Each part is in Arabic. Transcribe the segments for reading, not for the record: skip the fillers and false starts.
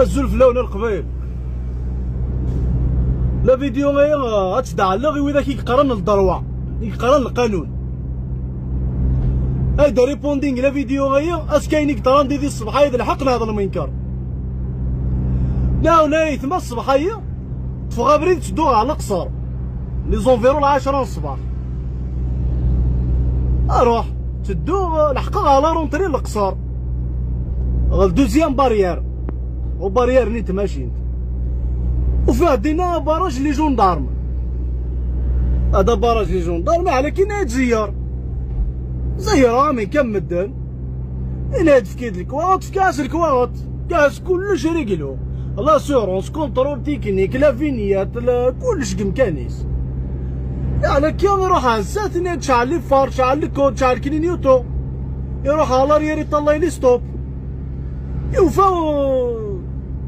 الزلف لون القبيل لا فيديو غير تدعلغ وإذا كيقرن الضروة يقرن القانون هيدا ريبوندينغ لا فيديو غير اسكاينيك طراندي دي الصباحية الحق هذا المنكر ناو نايث ما الصباحية تفغابريد تدوغ على القصر لي زونفيرو 10 الصباح اروح تدوغ لحقا على رونتري القصر غال دوزيام باريير وباريير نيت ماشي وفيه دينا باراج لي جوندارم هذا باراج لي جوندارم على كي تزير زيرها من كم مدن انا تفكيد الكواط في كاس الكواط كاس كلش ريقلو لاسيورونس كونترول تكنيك لا فينيات كلش كمكانيس يعني كي يروح هزات تشعل لي فار تشعل لي كود تشعل كلينيوتو يروح على ريال يطلع لي ستوب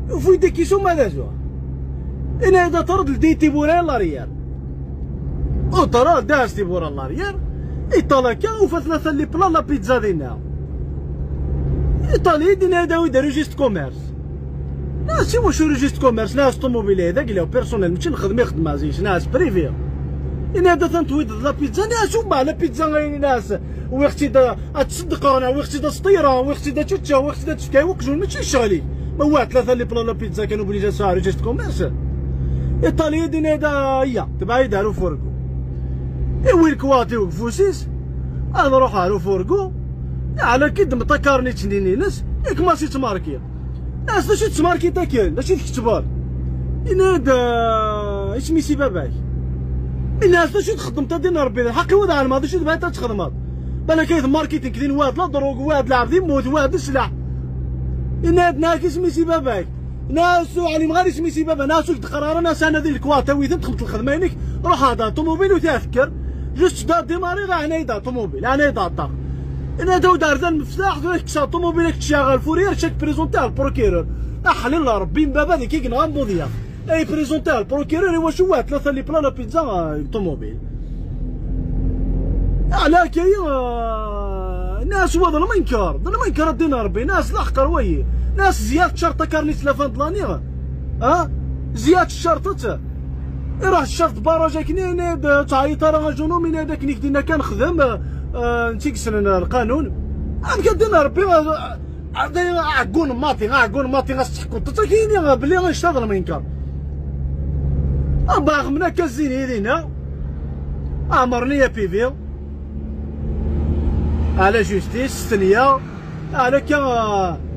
يوفا يدكيسو ماذا زوا انا اذا طرد لديتي بورا لا ريال او ترى داستي بورا لا ريال ايطاليا وفا ثلاثة اللي بلا لا بيتزا دينا ايطالي دينا هذا ويدير ريجيست كوميرس ناس واش ريجيست كوميرس ناس طوموبيل هذاك اللي هو بيرسونيل ماشي نخدم يخدم زيش ناس بريفي ان هذا تنتويد لا بيتزا ناس وما لا بيتزا غير ناس ويختي دا تصدق انا ويختي دا سطيره ويختي دا تشوتشا ويختي دا تفكاي وكجون ماشي شغلي ما واحد ثلاثة اللي بلا لا بيتزا كانوا بلي جا ساعه ريجيست كوميرس ايطاليا دينا هذا هي تبع يداروا فوركو وين كواتي وكفوسيس انا نروح على فوركو على كد مطكرني تشنيني ناس ياك ماشي تماركي ناس ماشي تماركي تا كاين ماشي تكتبال ان هذا اسمي سي باباك الناس ماشي تخدم تا دين ربي الحق هو هذا الماضي شي بغيت تخدم بالك كاين ماركتينغ كاين واحد لا دروغ واحد لاعب يموت واحد السلاح ان هذا ناك اسمي سي باباك ناس علي مغالي اسمي سي بابا ناس تقرار ناس انا ذي الكواتا ويثم تخدم الخدمه هنيك روح هذا طوموبيل وتفكر جوست دا ديماري غا هنا يدا طوموبيل هنا يدا الطاق انا داو دار ذا المفتاح ذاك كسا طوموبيلك تشغل فورير شاك بريزونتي البروكيرور احلل ربي بابا ذيك كي نغامضو ضياف اي بريزونتي البروكيرور هو شو واحد ثلاثه اللي بلا لا بيتزا طوموبيل على كي ناس هو ذا المنكر ذا المنكر دينا ربي ناس الاحقر وي ناس زيادة شرطة كارنيت لافان دلانيغ زيادة الشرطة يروح الشرط باراجا كنين تعيط راه جونو من هذاك نيك دينا كنخدم نتيكسن القانون كدينا ربي عقون ماطي غاستحكو تتكيني بلي غنشتغل المنكر باغ منا كازيني لينا امرني يا بيفي على جوستيس ثانية على كا